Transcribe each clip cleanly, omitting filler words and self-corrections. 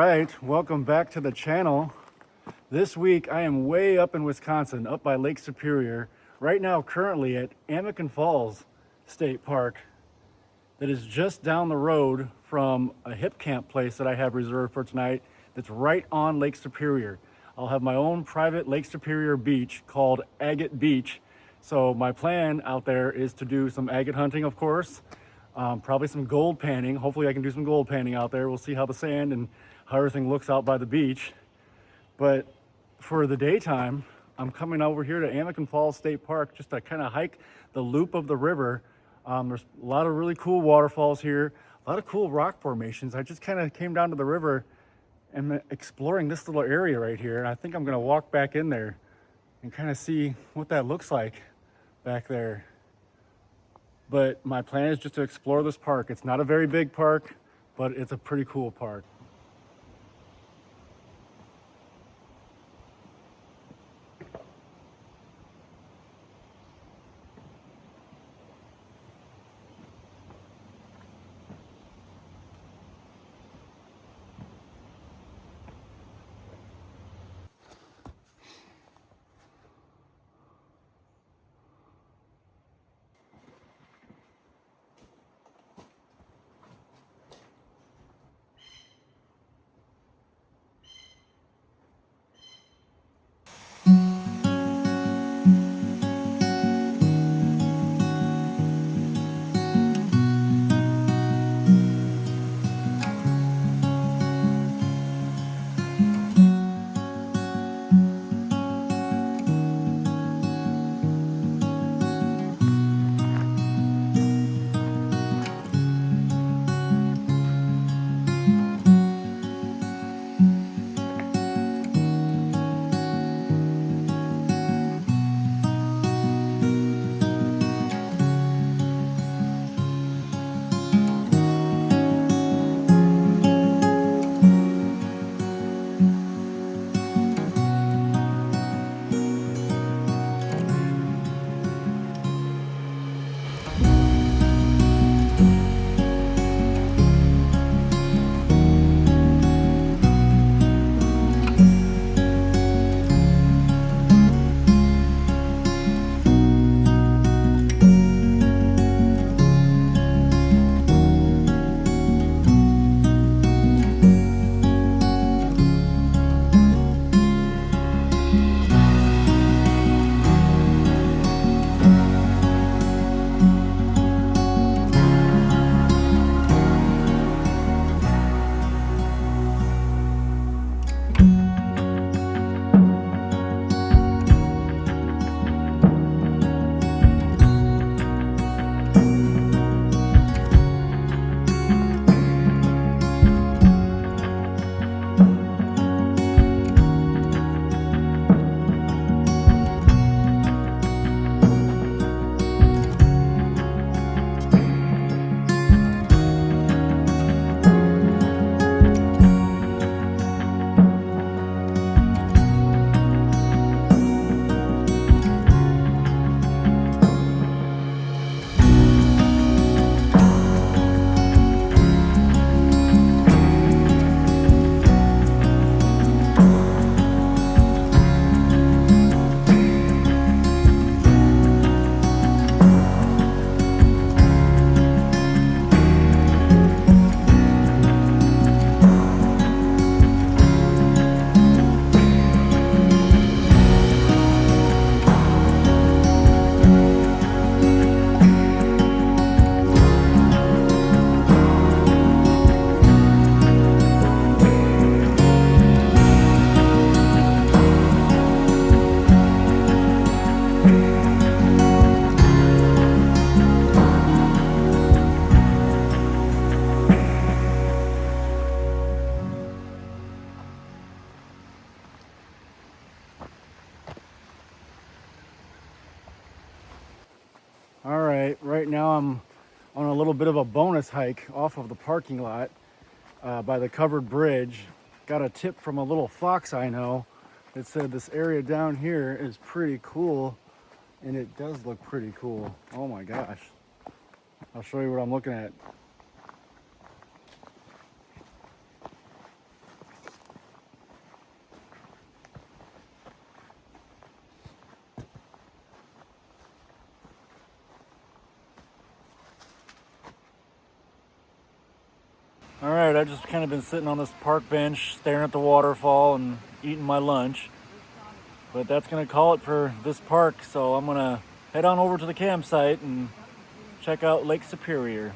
right, welcome back to the channel. This week I am way up in Wisconsin, up by Lake Superior. Right now, currently at Amnicon Falls State Park, that is just down the road from a hip camp place that I have reserved for tonight that's right on Lake Superior. I'll have my own private Lake Superior beach called Agate Beach. So my plan out there is to do some agate hunting, of course, probably some gold panning. Hopefully I can do some gold panning out there. We'll see how the sand and how everything looks out by the beach. But for the daytime, I'm coming over here to Amnicon Falls State Park just to kind of hike the loop of the river. There's a lot of really cool waterfalls here, a lot of cool rock formations. I just kind of came down to the river and exploring this little area right here. And I think I'm gonna walk back in there and kind of see what that looks like back there. But my plan is just to explore this park. It's not a very big park, but it's a pretty cool park. All right, right now I'm on a little bit of a bonus hike off of the parking lot by the covered bridge. Got a tip from a little fox I know that said this area down here is pretty cool, and it does look pretty cool. Oh my gosh. I'll show you what I'm looking at. All right, I've just kind of been sitting on this park bench, staring at the waterfall and eating my lunch. But that's gonna call it for this park, so I'm gonna head on over to the campsite and check out Lake Superior.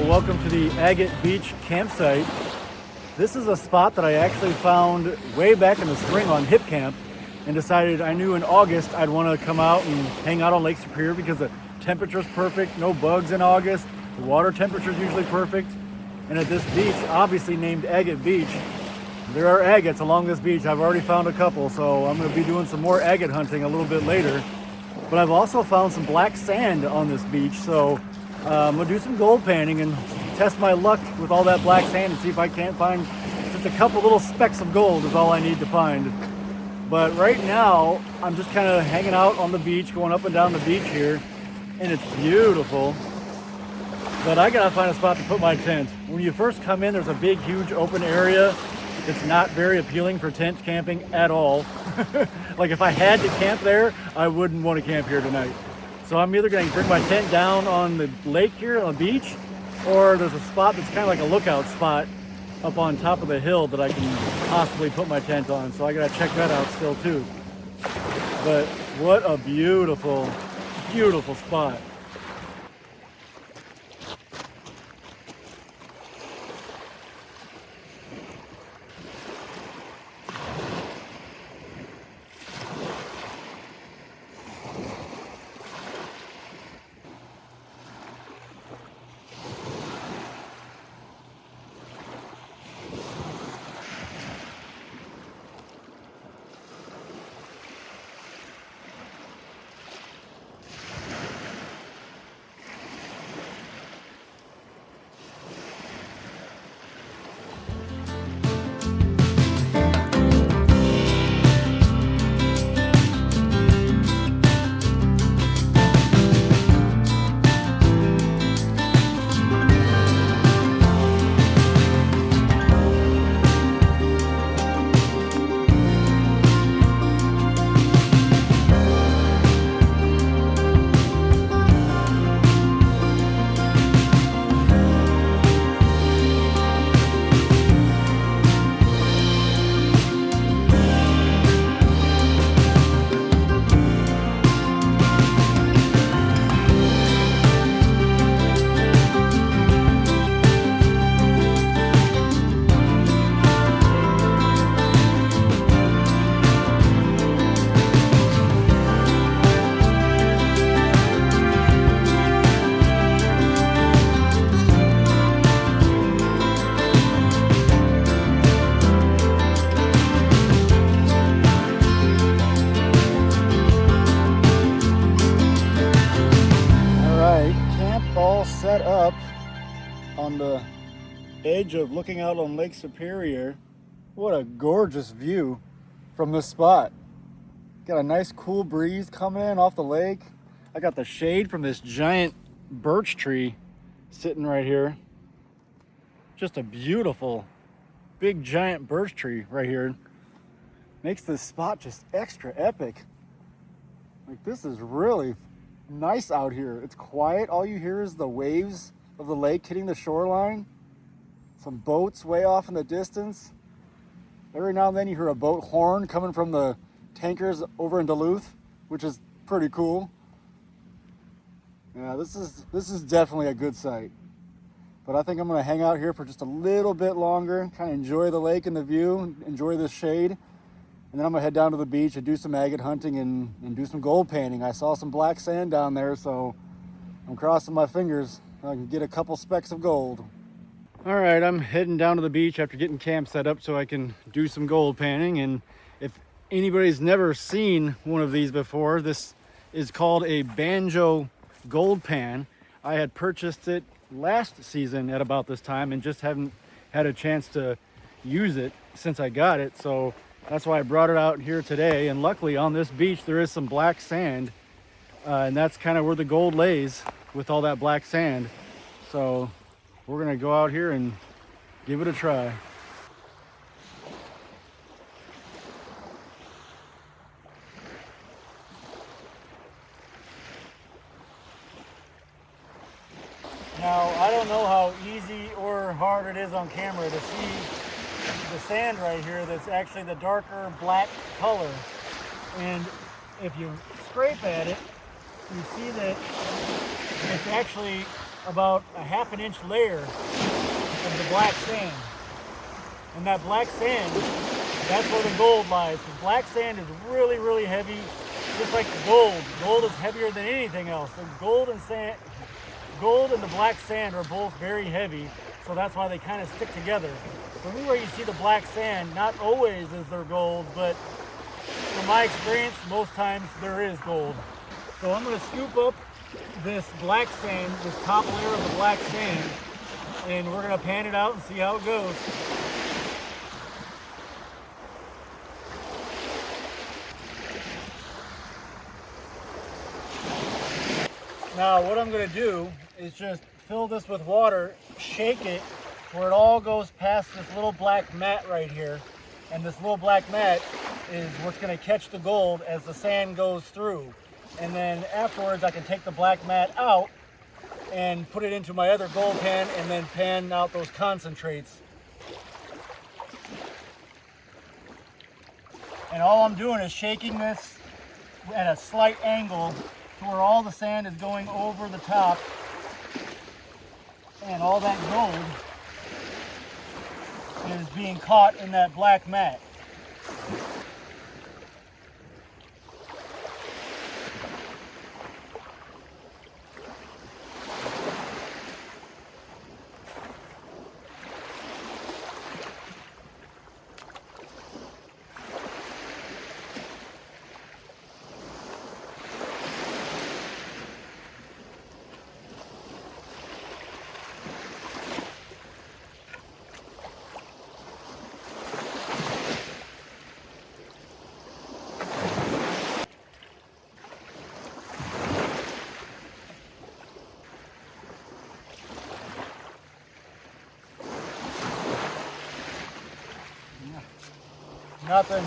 Welcome to the Agot Beach campsite. This is a spot that I actually found way back in the spring on Hip Camp and decided I knew in August I'd want to come out and hang out on Lake Superior because the temperature's perfect, no bugs in August, the water temperature's usually perfect. And at this beach, obviously named Agot Beach, there are agates along this beach. I've already found a couple, so I'm going to be doing some more agate hunting a little bit later. But I've also found some black sand on this beach, so I'm going to do some gold panning and test my luck with all that black sand and see if I can't find just a couple little specks of gold is all I need to find. But right now, I'm just kind of hanging out on the beach, going up and down the beach here, and it's beautiful. But I got to find a spot to put my tent. When you first come in, there's a big, huge open area. It's not very appealing for tent camping at all. Like if I had to camp there, I wouldn't want to camp here tonight. So I'm either going to bring my tent down on the lake here on the beach, or there's a spot that's kind of like a lookout spot up on top of the hill that I can possibly put my tent on. So I got to check that out still too. But what a beautiful, beautiful spot. edge of looking out on Lake Superior. What a gorgeous view from this spot. Got a nice cool breeze coming in off the lake. I got the shade from this giant birch tree sitting right here. Just a beautiful big giant birch tree right here. Makes this spot just extra epic. Like, this is really nice out here. It's quiet. All you hear is the waves of the lake hitting the shoreline. Some boats way off in the distance. Every now and then you hear a boat horn coming from the tankers over in Duluth, which is pretty cool. Yeah, this is definitely a good sight. But I think I'm gonna hang out here for just a little bit longer, kind of enjoy the lake and the view, enjoy the shade. And then I'm gonna head down to the beach and do some agate hunting and do some gold panning. I saw some black sand down there, so I'm crossing my fingers I can get a couple specks of gold. All right, I'm heading down to the beach after getting camp set up so I can do some gold panning. And if anybody's never seen one of these before, this is called a banjo gold pan. I had purchased it last season at about this time and just haven't had a chance to use it since I got it. So that's why I brought it out here today. And luckily on this beach there is some black sand, and that's kind of where the gold lays, with all that black sand. So we're gonna go out here and give it a try. Now, I don't know how easy or hard it is on camera to see the sand right here that's actually the darker black color. And if you scrape at it, you see that it's actually about a ½ inch layer of the black sand. And that black sand, that's where the gold lies. The black sand is really, really heavy, just like the gold. Gold is heavier than anything else. So gold and the black sand are both very heavy, so that's why they kind of stick together. So anywhere you see the black sand, not always is there gold, but from my experience, most times there is gold. So I'm going to scoop up this black sand, this top layer of the black sand, and we're going to pan it out and see how it goes. Now what I'm going to do is just fill this with water, shake it where it all goes past this little black mat right here. And this little black mat is what's going to catch the gold as the sand goes through. And then afterwards I can take the black mat out and put it into my other gold pan and then pan out those concentrates. And all I'm doing is shaking this at a slight angle to where all the sand is going over the top, and all that gold is being caught in that black mat. Nothing.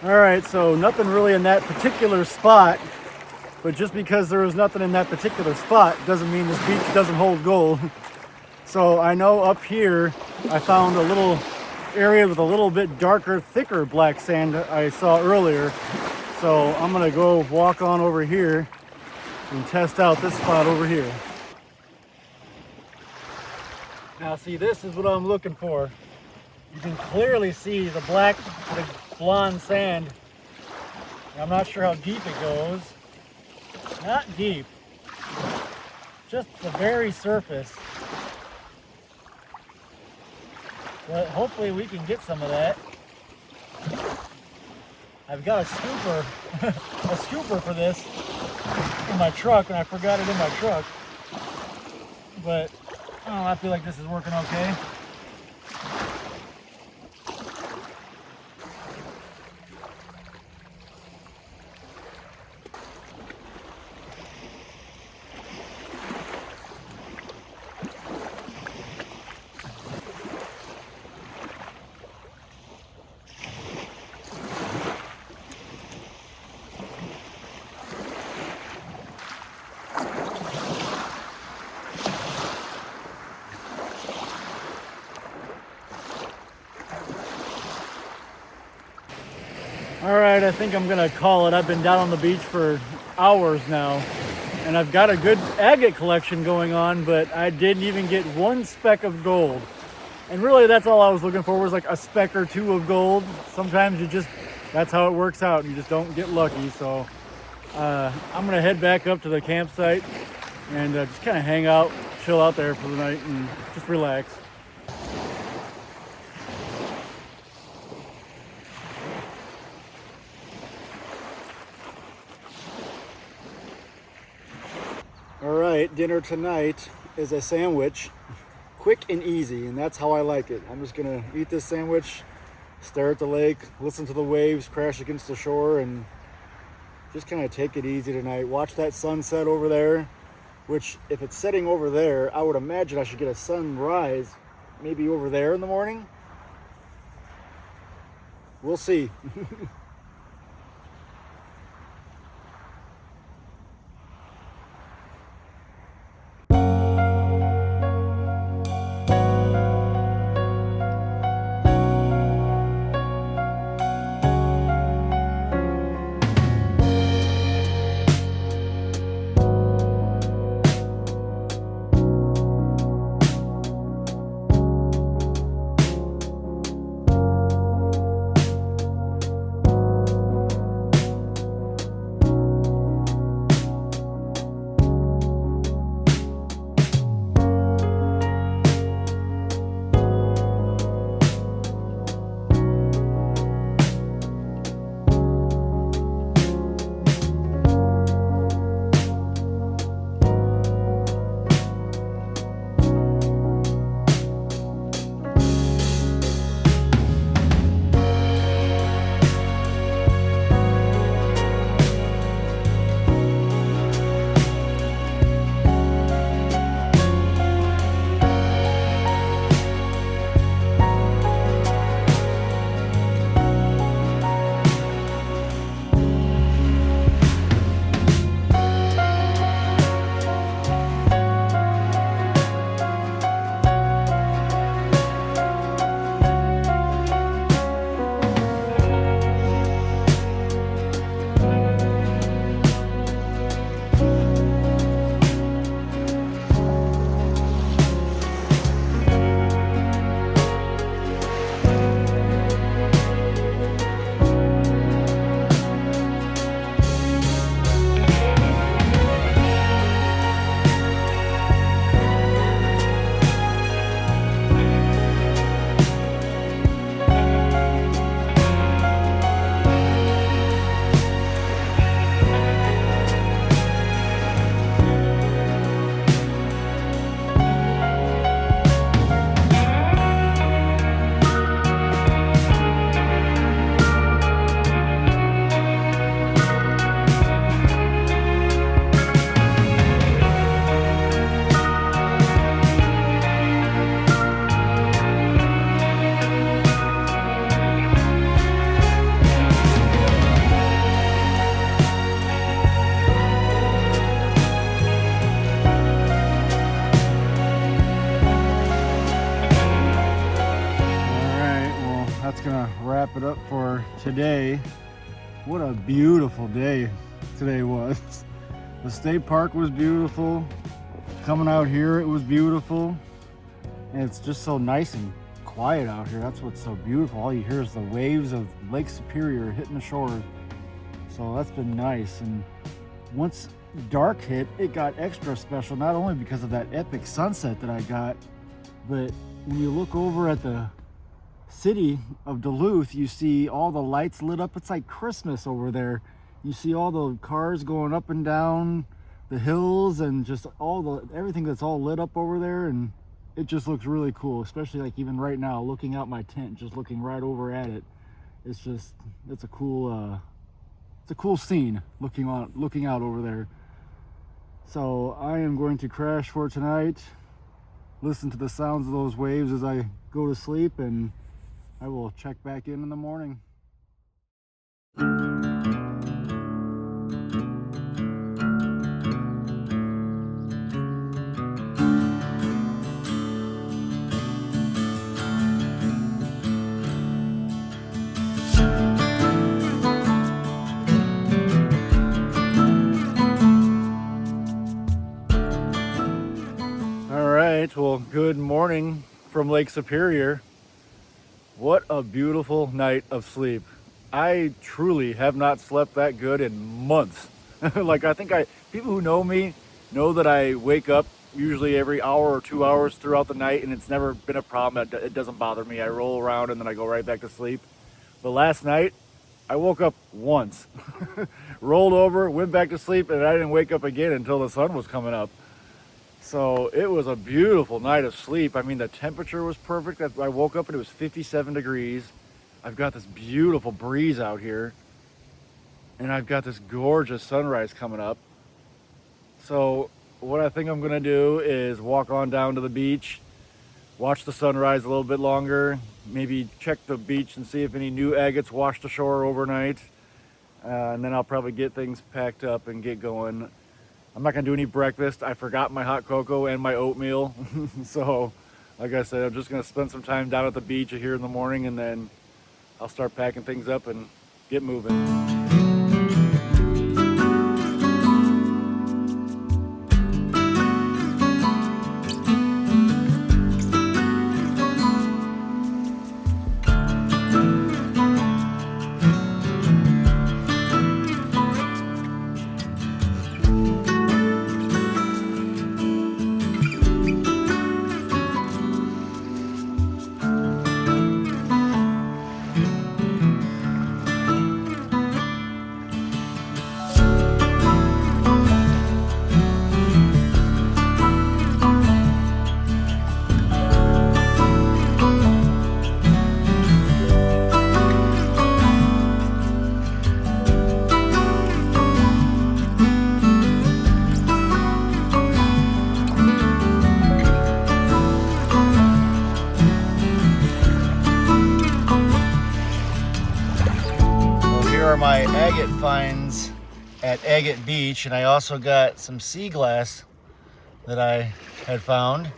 All right, so nothing really in that particular spot, but just because there was nothing in that particular spot doesn't mean this beach doesn't hold gold. So I know up here I found a little area with a little bit darker, thicker black sand I saw earlier. So I'm gonna go walk on over here and test out this spot over here. Now see, this is what I'm looking for. You can clearly see the black, the blonde sand. I'm not sure how deep it goes. Not deep, just the very surface. But hopefully we can get some of that. I've got a scooper for this in my truck, and I forgot it in my truck. But Oh, I feel like this is working okay. All right, I think I'm gonna call it. I've been down on the beach for hours now, and I've got a good agate collection going on, but I didn't even get one speck of gold. And really, that's all I was looking for, was like a speck or two of gold. Sometimes that's how it works out. You just don't get lucky. So I'm gonna head back up to the campsite and just kind of hang out, chill out there for the night and just relax. All right, dinner tonight is a sandwich, quick and easy, and that's how I like it. I'm just gonna eat this sandwich, stare at the lake, listen to the waves crash against the shore, and just kind of take it easy tonight. Watch that sunset over there, which if it's setting over there, I would imagine I should get a sunrise maybe over there in the morning. We'll see. Gonna wrap it up for today. What a beautiful day today was. The state park was beautiful. Coming out here, it was beautiful. And it's just so nice and quiet out here. That's what's so beautiful. All you hear is the waves of Lake Superior hitting the shore. So that's been nice. And once dark hit, it got extra special, not only because of that epic sunset that I got, but when you look over at the city of Duluth, you see all the lights lit up. It's like Christmas over there. You see all the cars going up and down the hills and just everything that's all lit up over there. And it just looks really cool, especially like even right now, looking out my tent, just looking right over at it. It's a cool scene looking out over there. So I am going to crash for tonight, listen to the sounds of those waves as I go to sleep, and I will check back in the morning. Well, good morning from Lake Superior. What a beautiful night of sleep. I truly have not slept that good in months. Like, people who know me know that I wake up usually every hour or 2 hours throughout the night, and it's never been a problem. It doesn't bother me. I roll around and then I go right back to sleep. But last night, I woke up once, rolled over, went back to sleep, and I didn't wake up again until the sun was coming up. So it was a beautiful night of sleep. I mean, the temperature was perfect. I woke up and it was 57 degrees. I've got this beautiful breeze out here, and I've got this gorgeous sunrise coming up. So what I think I'm gonna do is walk on down to the beach, watch the sunrise a little bit longer, maybe check the beach and see if any new agates washed ashore overnight. And then I'll probably get things packed up and get going. I'm not gonna do any breakfast. I forgot my hot cocoa and my oatmeal. So, like I said, I'm just gonna spend some time down at the beach here in the morning, and then I'll start packing things up and get moving. My agate finds at Agate Beach, and I also got some sea glass that I had found,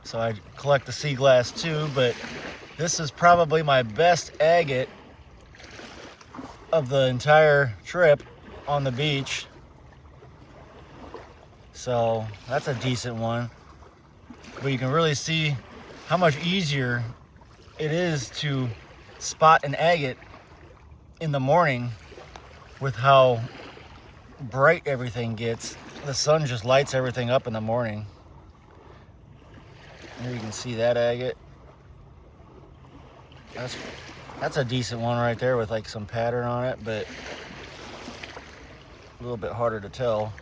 so I collect the sea glass too. But this is probably my best agate of the entire trip on the beach, so that's a decent one. But you can really see how much easier it is to spot an agate in the morning with how bright everything gets. The sun just lights everything up in the morning. There you can see that agate. That's a decent one right there with like some pattern on it, but a little bit harder to tell.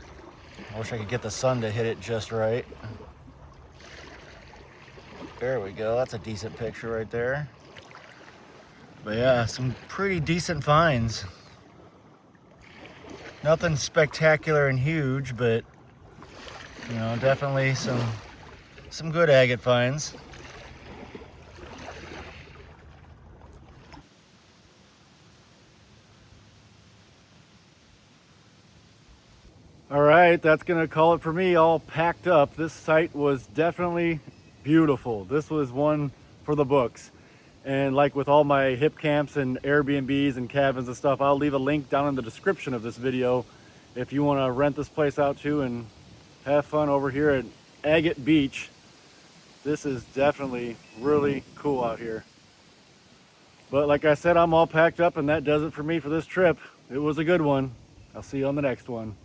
I wish I could get the sun to hit it just right. There we go, that's a decent picture right there. But yeah, some pretty decent finds. Nothing spectacular and huge, but you know, definitely some good agate finds. All right, that's gonna call it for me, all packed up. This site was definitely beautiful. This was one for the books. And like with all my hip camps and Airbnbs and cabins and stuff, I'll leave a link down in the description of this video if you want to rent this place out too and have fun over here at Agate Beach. This is definitely really cool out here. But like I said, I'm all packed up, and that does it for me for this trip. It was a good one. I'll see you on the next one.